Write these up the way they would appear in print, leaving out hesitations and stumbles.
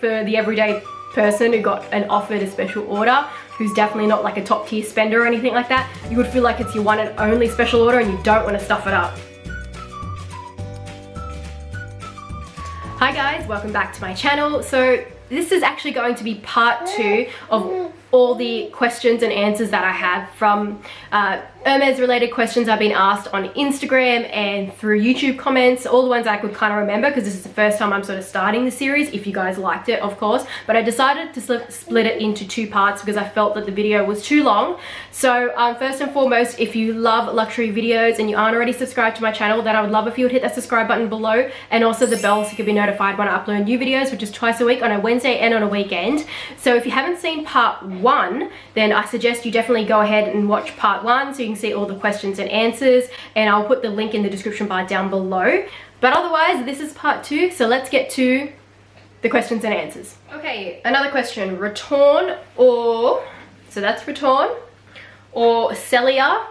For the everyday person who got an offered a special order, who's definitely not like a top tier spender or anything like that, you would feel like it's your one and only special order and you don't want to stuff it up. Hi guys, welcome back to my channel. So this is actually going to be part 2 of all the questions and answers that I have from Hermes related questions I've been asked on Instagram and through YouTube comments, all the ones I could kind of remember because this is the first time I'm sort of starting the series, if you guys liked it of course, but I decided to split it into 2 parts because I felt that the video was too long. So first and foremost, if you love luxury videos and you aren't already subscribed to my channel, then I would love if you would hit that subscribe button below and also the bell so you can be notified when I upload new videos, which is twice a week on a Wednesday and on a weekend. So if you haven't seen part 1, then I suggest you definitely go ahead and watch part 1 so you can see all the questions and answers, and I'll put the link in the description bar down below. But otherwise, this is part 2, so let's get to the questions and answers. Okay, another question, Raton or, so that's Raton, or Cellular.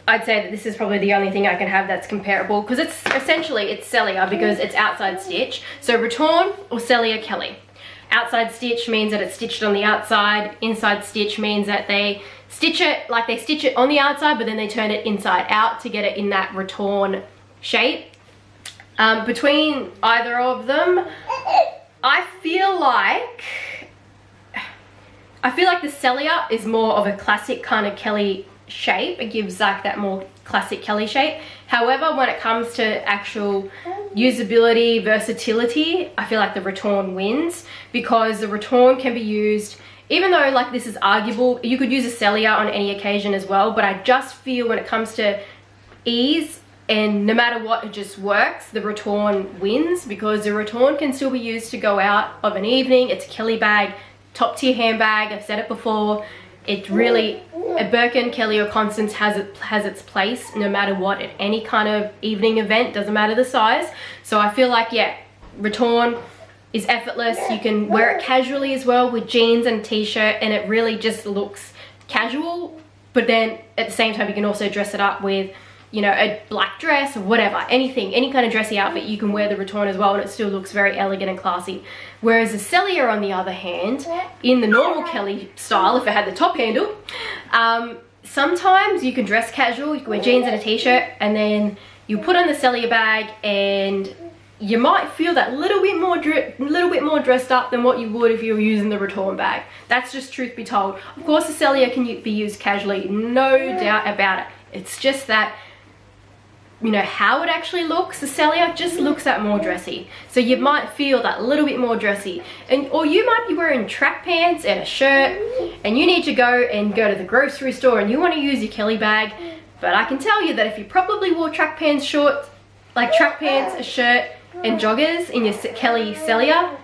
I'd say that this is probably the only thing I can have that's comparable because it's essentially, it's Cellular because it's outside stitch. So Raton or Cellular Kelly. Outside stitch means that it's stitched on the outside. Inside stitch means that they stitch it, like they stitch it on the outside, but then they turn it inside out to get it in that Raton shape. Between either of them, I feel like the Cellular is more of a classic kind of Kelly shape. It gives like that more classic Kelly shape. However, when it comes to actual usability, versatility, I feel like the Raton wins because the Raton can be used, even though like this is arguable, you could use a Cellular on any occasion as well, but I just feel when it comes to ease and no matter what, it just works, the Raton wins because the Raton can still be used to go out of an evening. It's a Kelly bag, top tier handbag, I've said it before. It's really, a Birkin, Kelly or Constance has its place no matter what at any kind of evening event, doesn't matter the size. So I feel like, yeah, Raton is effortless. You can wear it casually as well with jeans and t-shirt and it really just looks casual, but then at the same time you can also dress it up with, you know, a black dress or whatever, anything, any kind of dressy outfit, you can wear the Raton as well and it still looks very elegant and classy. Whereas the Cellular, on the other hand, in the normal Kelly style, if it had the top handle, sometimes you can dress casual, you can wear jeans and a t-shirt, and then you put on the Cellular bag and you might feel that little bit more dressed up than what you would if you were using the Raton bag. That's just truth be told. Of course, the Cellular can be used casually, no doubt about it. It's just that, you know, how it actually looks, the Cellular just looks that more dressy. So you might feel that little bit more dressy. Or you might be wearing track pants and a shirt and you need to go to the grocery store and you want to use your Kelly bag. But I can tell you that if you probably wore track pants, shorts, like track pants, a shirt and joggers in your Kelly Cellular,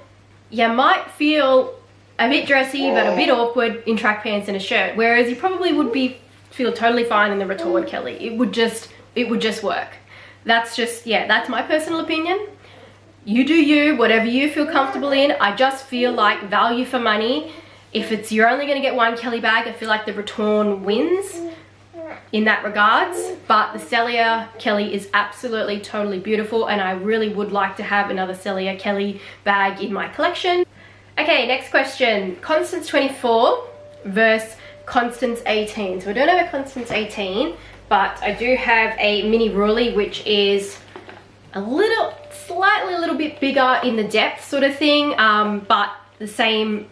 you might feel a bit dressy but a bit awkward in track pants and a shirt. Whereas you probably would feel totally fine in the Raton Kelly. It would just work. That's just, yeah, that's my personal opinion. You do you, whatever you feel comfortable in. I just feel like value for money, if you're only going to get one Kelly bag, I feel like the Raton wins in that regards. But the Cellular Kelly is absolutely totally beautiful and I really would like to have another Cellular Kelly bag in my collection. Okay, next question. Constance 24 versus Constance 18. So I don't have a Constance 18, but I do have a mini Ruly, which is slightly a little bit bigger in the depth sort of thing, but the same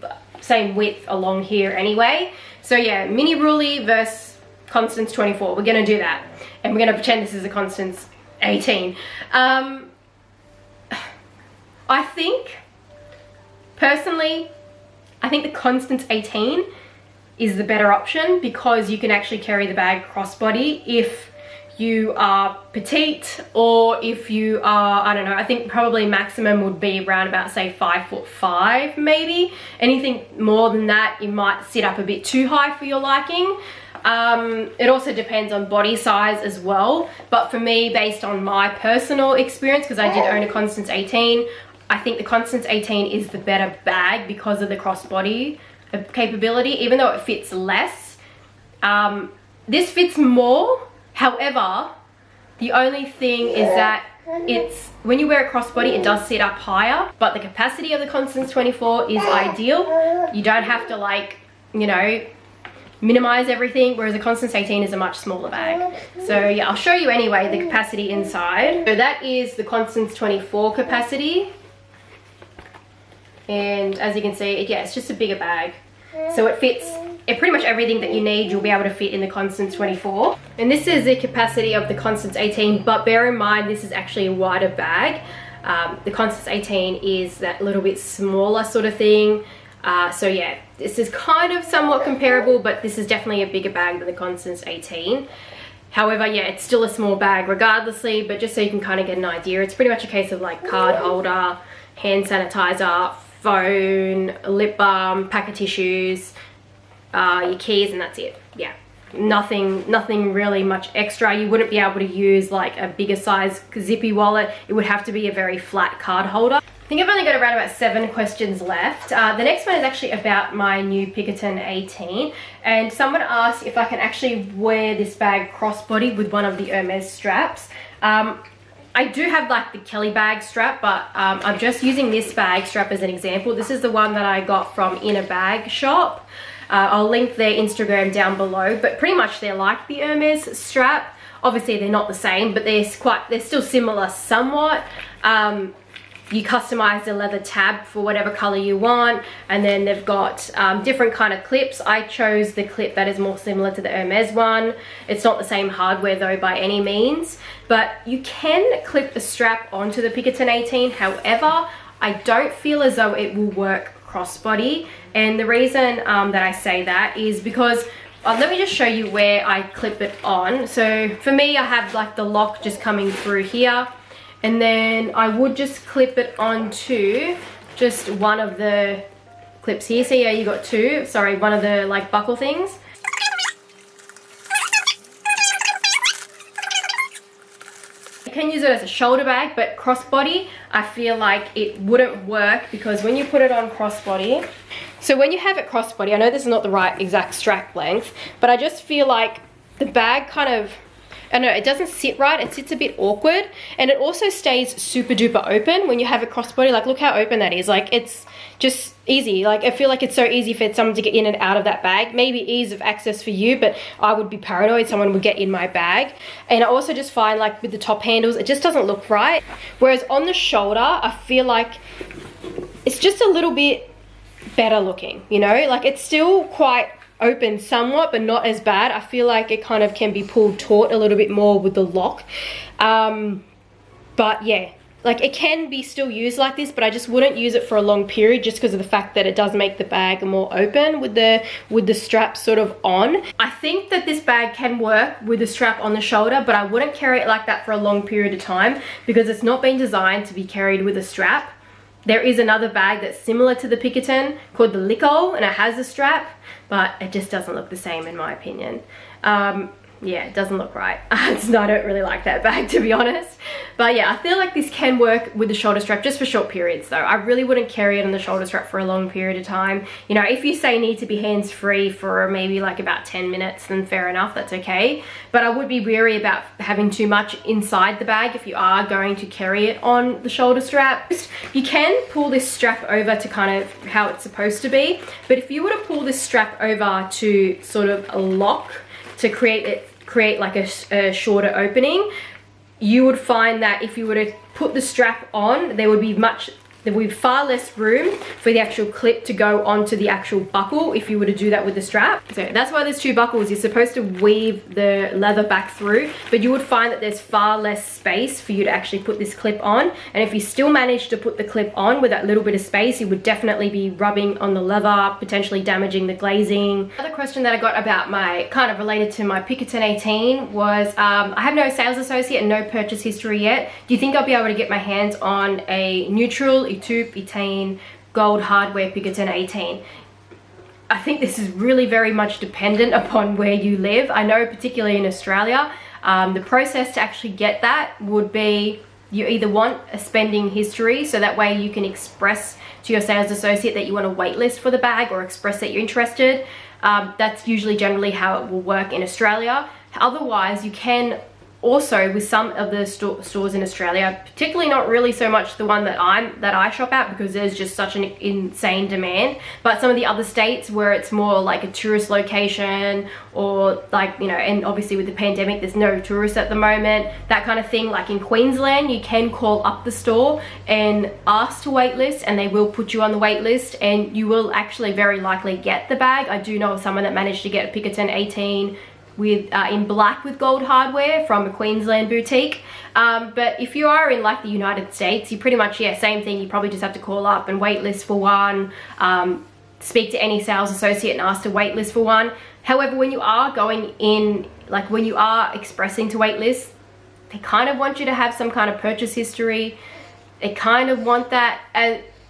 width along here anyway. So yeah, mini Ruly versus Constance 24. We're gonna do that, and we're gonna pretend this is a Constance 18. I think, personally, I think the Constance 18 is the better option because you can actually carry the bag crossbody if you are petite or if you are, I don't know, I think probably maximum would be around about say 5'5" maybe. Anything more than that, you might sit up a bit too high for your liking. It also depends on body size as well, but for me, based on my personal experience, because I did own a Constance 18, I think the Constance 18 is the better bag because of the crossbody capability, even though it fits less. This fits more. However, the only thing is that it's, when you wear a crossbody, it does sit up higher, but the capacity of the Constance 24 is ideal. You don't have to, like, you know, minimize everything, whereas the Constance 18 is a much smaller bag. So yeah, I'll show you anyway the capacity inside. So that is the Constance 24 capacity, and as you can see, yeah, it's just a bigger bag, so it fits pretty much everything that you need. You'll be able to fit in the Constance 24. And this is the capacity of the Constance 18, but bear in mind this is actually a wider bag. The Constance 18 is that little bit smaller sort of thing. So yeah, this is kind of somewhat comparable, but this is definitely a bigger bag than the Constance 18. However, yeah, it's still a small bag regardlessly, but just so you can kind of get an idea, it's pretty much a case of like card holder, hand sanitizer, phone, lip balm, pack of tissues, your keys, and that's it. Yeah, nothing really much extra. You wouldn't be able to use like a bigger size zippy wallet. It would have to be a very flat card holder. I think I've only got around about 7 questions left. The next one is actually about my new Birkin 18, and someone asked if I can actually wear this bag crossbody with one of the Hermes straps. I do have like the Kelly bag strap, but I'm just using this bag strap as an example. This is the one that I got from In a Bag shop. I'll link their Instagram down below, but pretty much they're like the Hermes strap. Obviously they're not the same, but they're still similar somewhat. You customize the leather tab for whatever color you want, and then they've got different kind of clips. I chose the clip that is more similar to the Hermes one. It's not the same hardware though by any means, but you can clip the strap onto the Birkin 18. However, I don't feel as though it will work crossbody, and the reason that I say that is because let me just show you where I clip it on. So for me, I have like the lock just coming through here, and then I would just clip it onto just one of the clips here. So yeah, you got two, sorry, one of the like buckle things. You can use it as a shoulder bag, but crossbody, I feel like it wouldn't work, because when you put it on crossbody, so when you have it crossbody, I know this is not the right exact strap length, but I just feel like the bag kind of, I don't know, it doesn't sit right. It sits a bit awkward, and it also stays super duper open when you have a crossbody. Like, look how open that is. Like, it's just easy. Like, I feel like it's so easy for someone to get in and out of that bag. Maybe ease of access for you, but I would be paranoid someone would get in my bag. And I also just find, like, with the top handles, it just doesn't look right. Whereas on the shoulder, I feel like it's just a little bit better looking, you know? Like, it's still quite open somewhat, but not as bad. I feel like it kind of can be pulled taut a little bit more with the lock. But yeah, like, it can be still used like this, but I just wouldn't use it for a long period, just because of the fact that it does make the bag more open with the strap sort of on. I think that this bag can work with the strap on the shoulder, but I wouldn't carry it like that for a long period of time, because it's not been designed to be carried with a strap. There is another bag that's similar to the Birkin called the Licol, and it has a strap, but it just doesn't look the same in my opinion. Yeah, it doesn't look right. I don't really like that bag, to be honest. But yeah, I feel like this can work with the shoulder strap just for short periods though. I really wouldn't carry it on the shoulder strap for a long period of time. You know, if you say need to be hands-free for maybe like about 10 minutes, then fair enough, that's okay. But I would be wary about having too much inside the bag if you are going to carry it on the shoulder strap. You can pull this strap over to kind of how it's supposed to be, but if you were to pull this strap over to sort of a lock to create like a shorter opening, you would find that if you were to put the strap on, there would be far less room for the actual clip to go onto the actual buckle if you were to do that with the strap. So that's why there's two buckles. You're supposed to weave the leather back through, but you would find that there's far less space for you to actually put this clip on. And if you still manage to put the clip on with that little bit of space, you would definitely be rubbing on the leather, potentially damaging the glazing. Another question that I got about kind of related to my Birkin 18 was, I have no sales associate and no purchase history yet. Do you think I'll be able to get my hands on a Neutral Itupi gold hardware Birkin 18? I think this is really very much dependent upon where you live. I know particularly in Australia, the process to actually get that would be, you either want a spending history, so that way you can express to your sales associate that you want a wait list for the bag, or express that you're interested. That's usually generally how it will work in Australia. Otherwise, you can also with some of the stores in Australia, particularly not really so much the one that I shop at, because there's just such an insane demand, but some of the other states where it's more like a tourist location, or like, you know, and obviously with the pandemic there's no tourists at the moment, that kind of thing. Like in Queensland, you can call up the store and ask to wait list, and they will put you on the wait list, and you will actually very likely get the bag. I do know of someone that managed to get a Pinkerton 18 with in black with gold hardware from a Queensland boutique. But if you are in like the United States, you pretty much, yeah, same thing. You probably just have to call up and wait list for one, speak to any sales associate and ask to wait list for one. However, when you are going in, like when you are expressing to wait list, they kind of want you to have some kind of purchase history. They kind of want that,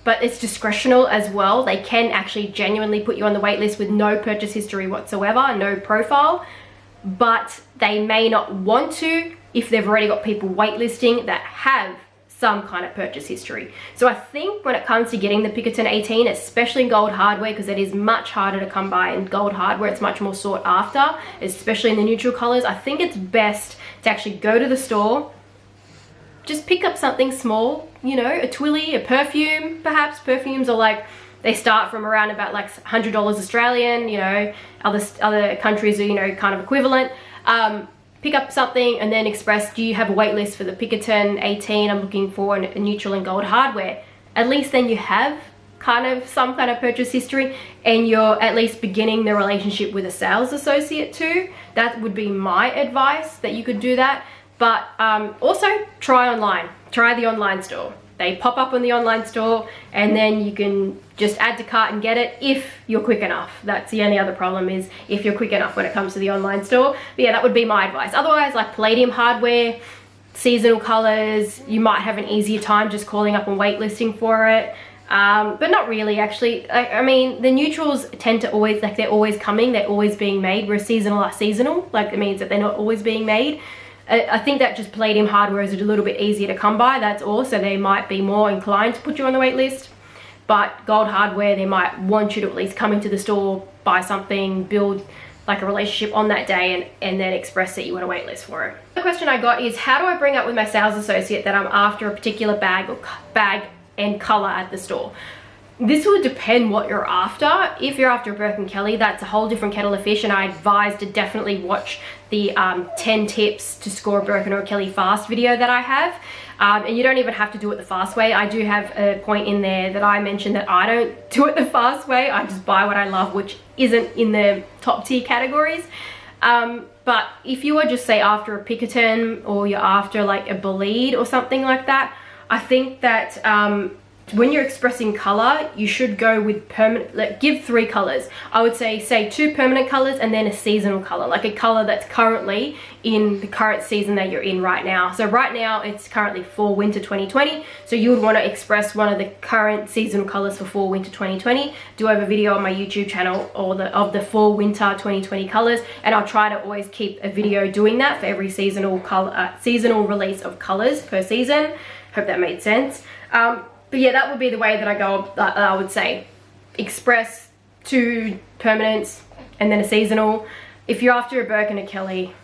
but it's discretional as well. They can actually genuinely put you on the wait list with no purchase history whatsoever, no profile, but they may not want to if they've already got people waitlisting that have some kind of purchase history. So I think when it comes to getting the Pinkerton 18, especially in gold hardware, because it is much harder to come by in gold hardware, it's much more sought after, especially in the neutral colors, I think it's best to actually go to the store, just pick up something small, you know, a twilly, a perfume, perhaps. Perfumes are like, they start from around about like $100 Australian, you know, other countries are, you know, kind of equivalent. Pick up something and then express, do you have a wait list for the Pinkerton 18? I'm looking for a neutral and gold hardware. At least then you have kind of some kind of purchase history, and you're at least beginning the relationship with a sales associate too. That would be my advice, that you could do that. But also try online, try the online store. They pop up on the online store, and then you can just add to cart and get it if you're quick enough. That's the only other problem, is if you're quick enough when it comes to the online store. But yeah, that would be my advice. Otherwise, like palladium hardware, seasonal colors, you might have an easier time just calling up and waitlisting for it. But not really, actually. I mean, the neutrals tend to always, like, they're always coming, they're always being made, whereas seasonal are seasonal. Like, it means that they're not always being made. I think that just palladium hardware is a little bit easier to come by, that's all, so they might be more inclined to put you on the wait list. But gold hardware, they might want you to at least come into the store, buy something, build like a relationship on that day, and then express that you want a wait list for it. The question I got is, how do I bring up with my sales associate that I'm after a particular bag and color at the store? This will depend what you're after. If you're after a Birkin Kelly, that's a whole different kettle of fish, and I advise to definitely watch the 10 tips to score a Birkin or a Kelly fast video that I have. And you don't even have to do it the fast way. I do have a point in there that I mentioned that I don't do it the fast way. I just buy what I love, which isn't in the top tier categories. But if you are just, say, after a Pinkerton, or you're after like a bolide or something like that, I think that when you're expressing color, you should go with permanent, like, give 3 colors. I would say 2 permanent colors and then a seasonal color, like a color that's currently in the current season that you're in right now. So right now it's currently fall winter 2020, so you would want to express one of the current seasonal colors for fall winter 2020. Do have a video on my YouTube channel of the fall winter 2020 colors, and I'll try to always keep a video doing that for every seasonal color, seasonal release of colors per season. Hope that made sense. But yeah, that would be the way that I go. I would say express 2 permanents and then a seasonal. If you're after a Birkin or Kelly,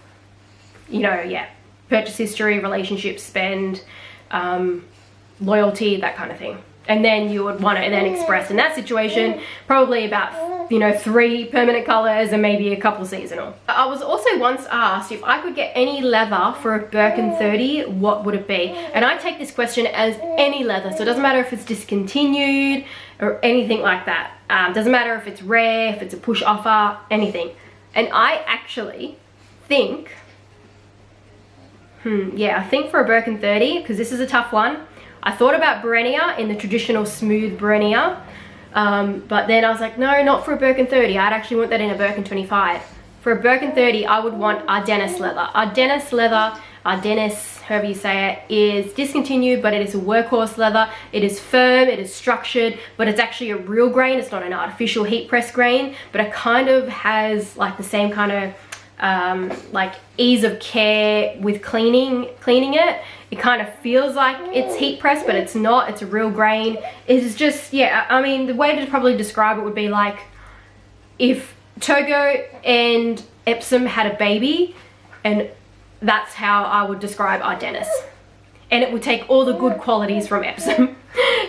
you know, yeah, purchase history, relationship, spend, loyalty, that kind of thing. And then you would want to then express in that situation probably about, you know, 3 permanent colors and maybe a couple seasonal. I was also once asked if I could get any leather for a Birkin 30, what would it be? And I take this question as any leather, so it doesn't matter if it's discontinued or anything like that. Doesn't matter if it's rare, if it's a push offer, anything. And I actually think, yeah, I think for a Birkin 30, because this is a tough one, I thought about Berenia in the traditional smooth Berenia, but then I was like, no, not for a Birkin 30. I'd actually want that in a Birkin 25. For a Birkin 30, I would want Ardennes leather. Ardennes leather, Ardennes, however you say it, is discontinued, but it is a workhorse leather. It is firm, it is structured, but it's actually a real grain. It's not an artificial heat press grain, but it kind of has like the same kind of like ease of care with cleaning it. It kind of feels like it's heat pressed, but it's not. It's a real grain. It's just, yeah, I mean, the way to probably describe it would be like if Togo and Epsom had a baby, and that's how I would describe our Dennis. And it would take all the good qualities from Epsom,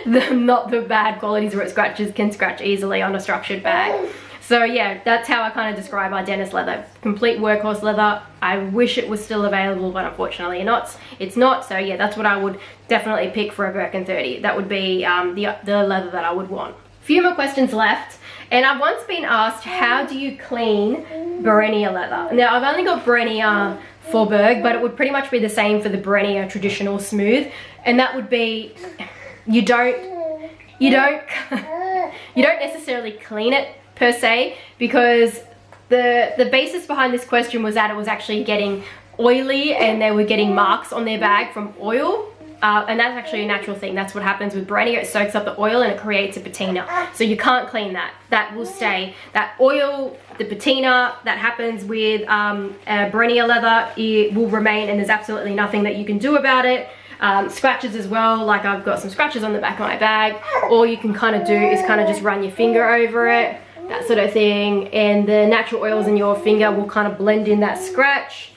not the bad qualities where it can scratch easily on a structured bag. So yeah, that's how I kind of describe our Dennis leather. Complete workhorse leather. I wish it was still available, but unfortunately it's not. So yeah, that's what I would definitely pick for a Birkin 30. That would be the leather that I would want. Few more questions left. And I've once been asked, how do you clean Berenia leather? Now, I've only got Berenia for Berg, but it would pretty much be the same for the Berenia traditional smooth. And that would be, you don't necessarily clean it per se, because the basis behind this question was that it was actually getting oily and they were getting marks on their bag from oil. And that's actually a natural thing. That's what happens with Berenia. It soaks up the oil and it creates a patina. So you can't clean that. That will stay. That oil, the patina that happens with Berenia leather, it will remain, and there's absolutely nothing that you can do about it. Scratches as well, like I've got some scratches on the back of my bag. All you can kind of do is kind of just run your finger over it, that sort of thing. And the natural oils in your finger will kind of blend in that scratch.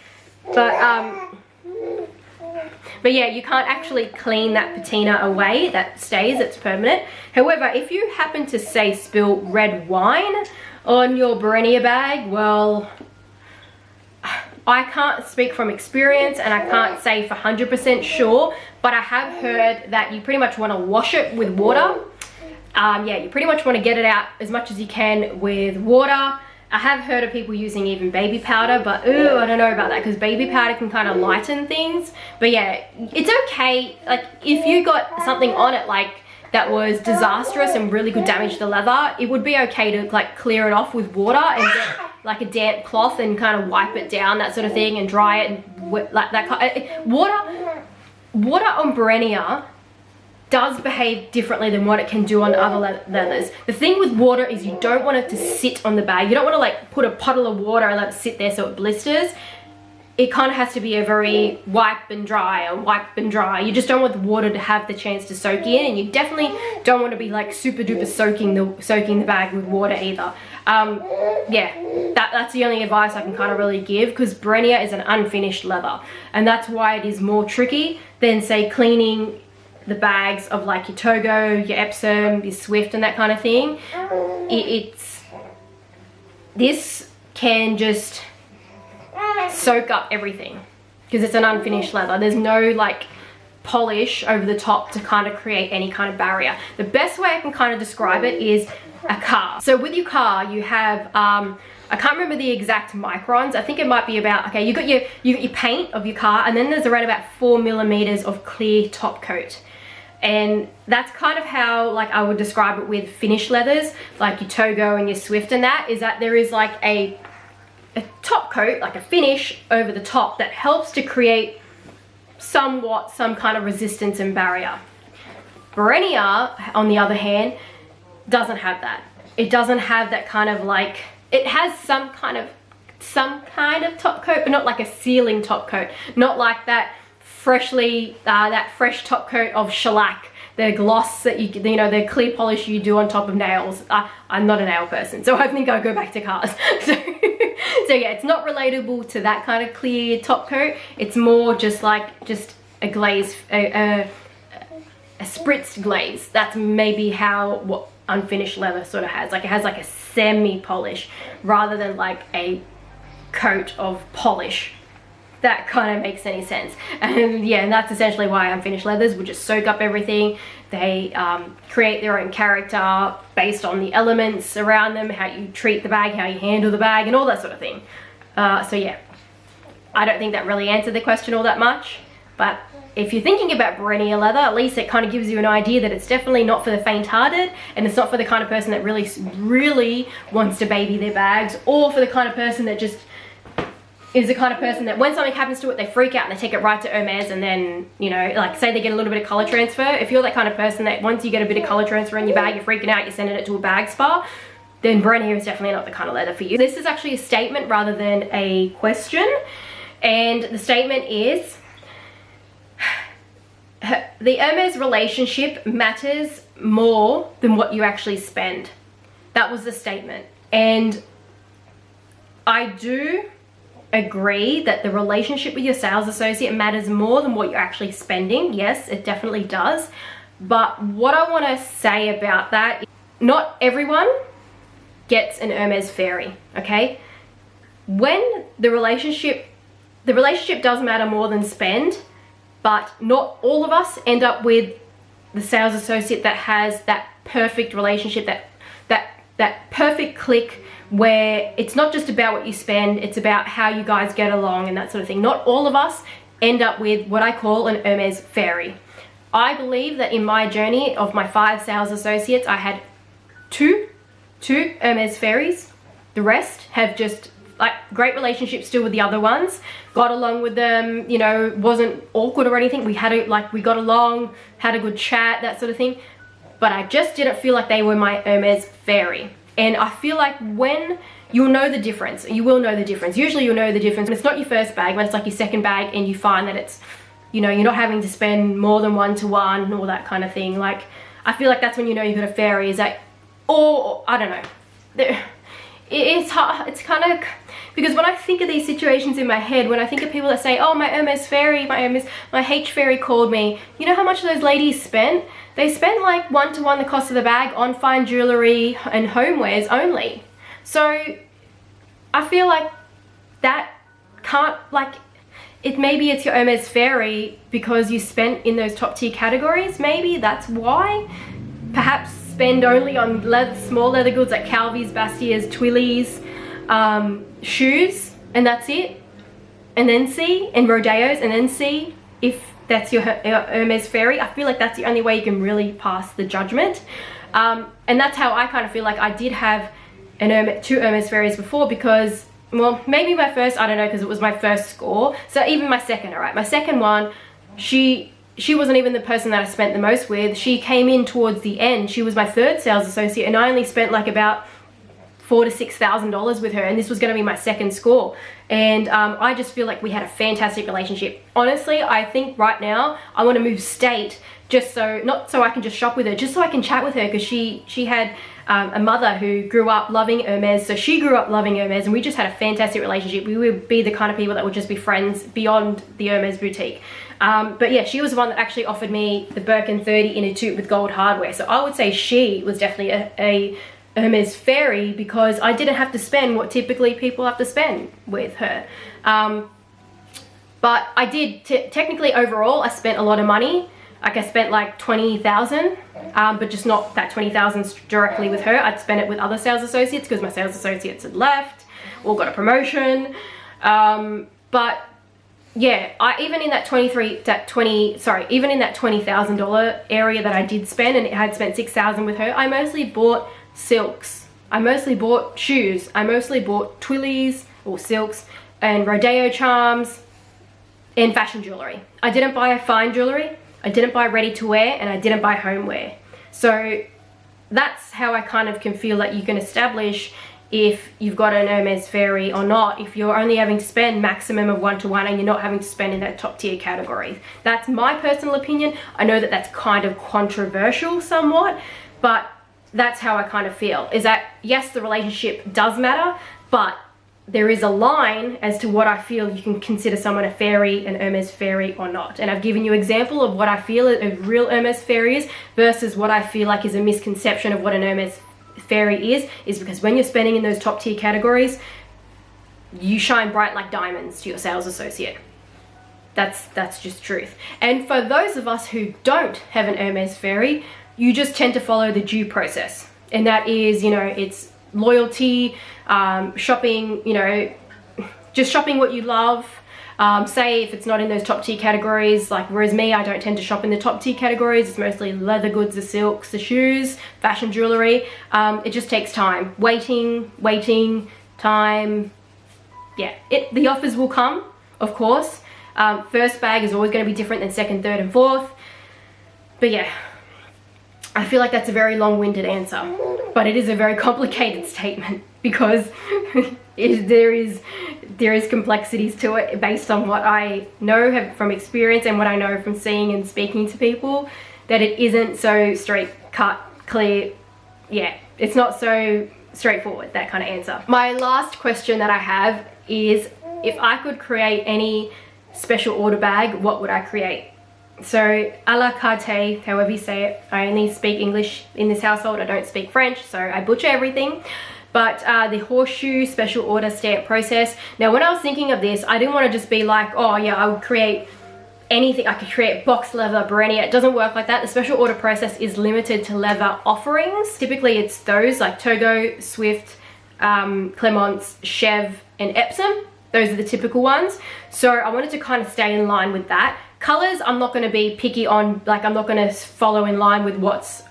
But yeah, you can't actually clean that patina away. That stays, it's permanent. However, if you happen to, say, spill red wine on your Berenia bag, well, I can't speak from experience and I can't say for 100% sure, but I have heard that you pretty much want to wash it with water. Yeah, you pretty much want to get it out as much as you can with water. I have heard of people using even baby powder, but ooh, I don't know about that, because baby powder can kind of lighten things. But yeah, it's okay. Like if you got something on it like that was disastrous and really could damage the leather, it would be okay to like clear it off with water and get like a damp cloth and kind of wipe it down, that sort of thing, and dry it and like that. Water on Berenia does behave differently than what it can do on other leathers. The thing with water is you don't want it to sit on the bag. You don't want to like put a puddle of water and let it sit there so it blisters. It kind of has to be a very wipe and dry. You just don't want the water to have the chance to soak in, and you definitely don't want to be like super duper soaking the bag with water either. Yeah, that's the only advice I can kind of really give, because Berenia is an unfinished leather, and that's why it is more tricky than, say, cleaning the bags of like your Togo, your Epsom, your Swift and that kind of thing. This can just soak up everything because it's an unfinished leather. There's no like polish over the top to kind of create any kind of barrier. The best way I can kind of describe it is a car. So with your car, you have I can't remember the exact microns. I think it might be about, okay, you got your paint of your car, and then there's around about 4 millimeters of clear top coat. And that's kind of how like I would describe it with finished leathers, like your Togo and your Swift, and that is that there is like a top coat, like a finish over the top that helps to create somewhat some kind of resistance and barrier. Berenia, on the other hand, doesn't have that. It doesn't have that kind of like, it has some kind of top coat, but not like a sealing top coat, not like that that fresh top coat of shellac, the gloss that you know, the clear polish you do on top of nails. I'm not a nail person, so I think I'll go back to cars. So yeah, it's not relatable to that kind of clear top coat. It's more just like a glaze, a spritzed glaze. That's maybe what unfinished leather sort of has. Like it has like a semi polish rather than like a coat of polish. That kind of makes any sense. And yeah, and that's essentially why unfinished leathers would just soak up everything. They create their own character based on the elements around them, how you treat the bag, how you handle the bag, and all that sort of thing. So yeah, I don't think that really answered the question all that much, but if you're thinking about Berenia leather, at least it kind of gives you an idea that it's definitely not for the faint-hearted, and it's not for the kind of person that really wants to baby their bags, or for the kind of person that just is the kind of person that when something happens to it, they freak out and they take it right to Hermes, and then, you know, like say they get a little bit of color transfer. If you're that kind of person that once you get a bit of color transfer in your bag, you're freaking out, you're sending it to a bag spa, then Berenia is definitely not the kind of leather for you. This is actually a statement rather than a question, and the statement is, the Hermes relationship matters more than what you actually spend. That was the statement. And I do agree that the relationship with your sales associate matters more than what you're actually spending. Yes, it definitely does. But what I want to say about that is not everyone gets an Hermes fairy, okay? When the relationship does matter more than spend, but not all of us end up with the sales associate that has that perfect relationship, that perfect click, where it's not just about what you spend, it's about how you guys get along and that sort of thing. Not all of us end up with what I call an Hermes fairy. I believe that in my journey of my 5 sales associates, I had two Hermes fairies. The rest have just like great relationships still with the other ones, got along with them, you know, wasn't awkward or anything. We got along, had a good chat, that sort of thing. But I just didn't feel like they were my Hermes fairy. And I feel like when you'll know the difference, you will know the difference. Usually you'll know the difference when it's not your first bag, when it's like your second bag and you find that it's, you know, you're not having to spend more than 1-to-1 and all that kind of thing. Like, I feel like that's when you know you've got a fairy, is that, or I don't know. It's hard, it's kind of, because when I think of these situations in my head, when I think of people that say, oh, my Hermes fairy, my H fairy called me, you know how much those ladies spent? They spent like 1-to-1 the cost of the bag on fine jewelry and homewares only. So I feel like that can't, like, maybe it's your Hermes fairy because you spent in those top tier categories. Maybe that's why. Perhaps spend only on small leather goods like Calvi's, Bastier's, Twilly's, shoes, and that's it. And then see, and Rodeos, and then see if that's your Hermes fairy. I feel like that's the only way you can really pass the judgment. And that's how I kind of feel like I did have two Hermes fairies before, because, well, maybe my first, I don't know, because it was my first score. So even my second, all right, my second one, she wasn't even the person that I spent the most with. She came in towards the end. She was my 3rd sales associate, and I only spent like about $4,000 to $6,000 with her, and this was going to be my second score. And I just feel like we had a fantastic relationship. Honestly, I think right now I want to move state, just so, not so I can just shop with her, just so I can chat with her, because she had a mother who grew up loving Hermes, so she grew up loving Hermes, and we just had a fantastic relationship. We would be the kind of people that would just be friends beyond the Hermes boutique. But yeah, she was the one that actually offered me the Birkin 30 in a tube with gold hardware. So I would say she was definitely a Hermes fairy, because I didn't have to spend what typically people have to spend with her. But I did, technically overall, I spent a lot of money. Like I spent like 20,000, but just not that 20,000 directly with her. I'd spent it with other sales associates because my sales associates had left or got a promotion. But yeah, even in that even in that $20,000 area that I did spend, and I had spent 6,000 with her, I mostly bought silks. I mostly bought shoes. I mostly bought Twillies or silks and Rodeo charms and fashion jewelry. I didn't buy fine jewelry. I didn't buy ready to wear, and I didn't buy homeware. So that's how I kind of can feel like you can establish if you've got an Hermes fairy or not, if you're only having to spend maximum of 1-to-1 and you're not having to spend in that top tier category. That's my personal opinion. I know that that's kind of controversial somewhat, but that's how I kind of feel, is that yes, the relationship does matter, but there is a line as to what I feel you can consider someone a fairy, an Hermes fairy or not. And I've given you an example of what I feel a real Hermes fairy is versus what I feel like is a misconception of what an Hermes fairy is because when you're spending in those top tier categories, you shine bright like diamonds to your sales associate. That's just truth. And for those of us who don't have an Hermes fairy, you just tend to follow the due process. And that is, you know, it's loyalty, shopping, you know, just shopping what you love. Say if it's not in those top tier categories, like whereas me, I don't tend to shop in the top tier categories. It's mostly leather goods, the silks, the shoes, fashion jewelry. It just takes time. Waiting, time. Yeah, the offers will come, of course. First bag is always going to be different than second, third, and fourth. But yeah, I feel like that's a very long-winded answer, but it is a very complicated statement because there is complexities to it based on what I know from experience and what I know from seeing and speaking to people, that it isn't so straight cut, clear. Yeah, it's not so straightforward, that kind of answer. My last question that I have is, if I could create any special order bag, what would I create? So a la carte, however you say it. I only speak English in this household, I don't speak French, so I butcher everything. But the horseshoe special order stamp process. Now when I was thinking of this, I didn't want to just be like, oh yeah, I would create anything. I could create box leather, Berenia. It doesn't work like that. The special order process is limited to leather offerings. Typically it's those like Togo, Swift, Clemence, Chev and Epsom. Those are the typical ones. So I wanted to kind of stay in line with that. Colors, I'm not going to be picky on, like I'm not going to follow in line with what's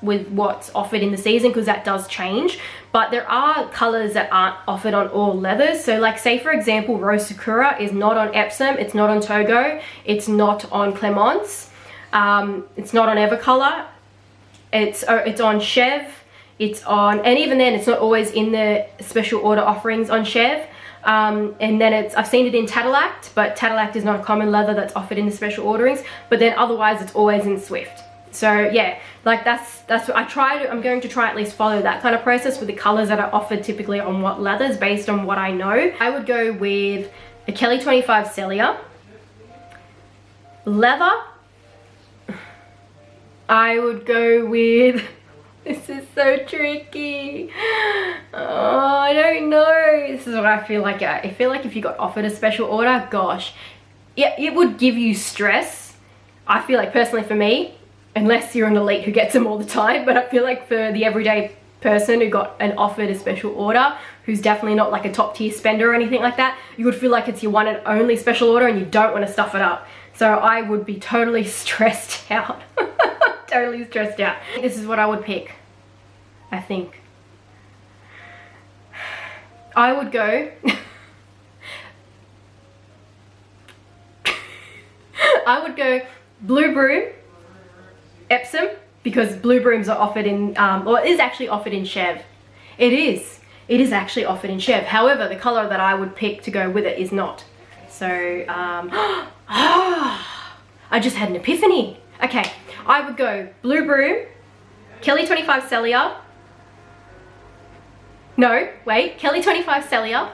offered in the season, because that does change. But there are colors that aren't offered on all leathers. So like say for example, Rose Sakura is not on Epsom, it's not on Togo, it's not on Clemence, it's not on Evercolor, it's on Chev, it's on, and even then it's not always in the special order offerings on Chev. And then I've seen it in Tadillac, but Tadillac is not a common leather that's offered in the special orderings, but then otherwise it's always in Swift. So yeah, like that's what I'm going to try at least follow that kind of process with the colors that are offered typically on what leathers based on what I know. I would go with a Kelly 25 Cellular. Leather, I would go with, this is so tricky. Oh, I don't know. This is what I feel like. I feel like if you got offered a special order, gosh, yeah, it would give you stress. I feel like personally for me, unless you're an elite who gets them all the time, but I feel like for the everyday person who got offered a special order, who's definitely not like a top tier spender or anything like that, you would feel like it's your one and only special order and you don't want to stuff it up. So I would be totally stressed out. Totally stressed out. This is what I would pick, I think. I would go I would go Blue Broom, Epsom, because Blue Brooms are offered in, or it is actually offered in Chev. It is actually offered in Chev. However, the color that I would pick to go with it is not. So, I just had an epiphany. Okay, I would go Blue Broom, Kelly 25 Cellular. No, wait, Kelly 25 Cellular,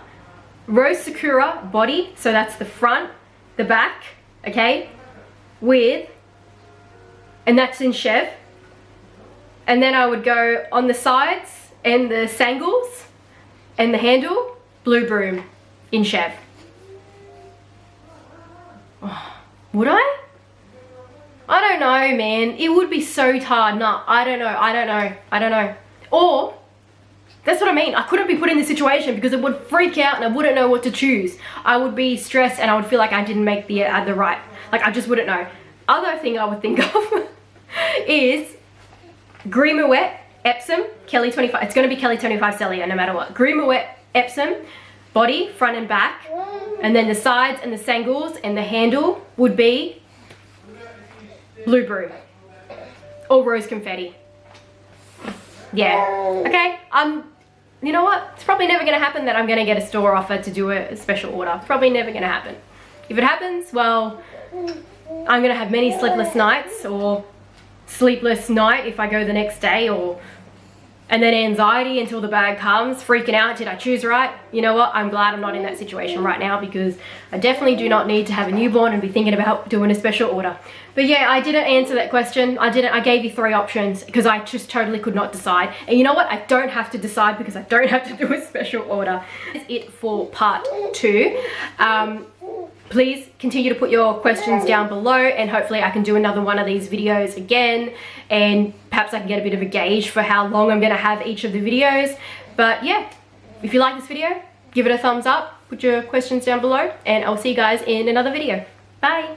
Rose Sakura body, so that's the front, the back, okay, with, and that's in Chev. And then I would go on the sides and the sangles and the handle, Blue Broom in Chev. Oh, would I? I don't know, man. It would be so hard. No, I don't know. Or, that's what I mean. I couldn't be put in this situation because it would freak out and I wouldn't know what to choose. I would be stressed and I would feel like I didn't make the right, like I just wouldn't know. Other thing I would think of is Gris Moet, Epsom, Kelly 25. It's going to be Kelly 25 Cellular no matter what. Gris Moet, Epsom, body, front and back. And then the sides and the sangles and the handle would be Blue Broom or Rose Confetti. Yeah, okay, you know what? It's probably never gonna happen that I'm gonna get a store offer to do a special order. It's probably never gonna happen. If it happens, well, I'm gonna have many sleepless nights, or sleepless night if I go the next day, or, and then anxiety until the bag comes, freaking out, did I choose right? You know what, I'm glad I'm not in that situation right now, because I definitely do not need to have a newborn and be thinking about doing a special order. But yeah, I didn't answer that question. I gave you 3 options because I just totally could not decide. And you know what, I don't have to decide because I don't have to do a special order. That's it for part 2. Please continue to put your questions down below, and hopefully I can do another one of these videos again, and perhaps I can get a bit of a gauge for how long I'm going to have each of the videos. But yeah, if you like this video, give it a thumbs up, put your questions down below, and I'll see you guys in another video. Bye!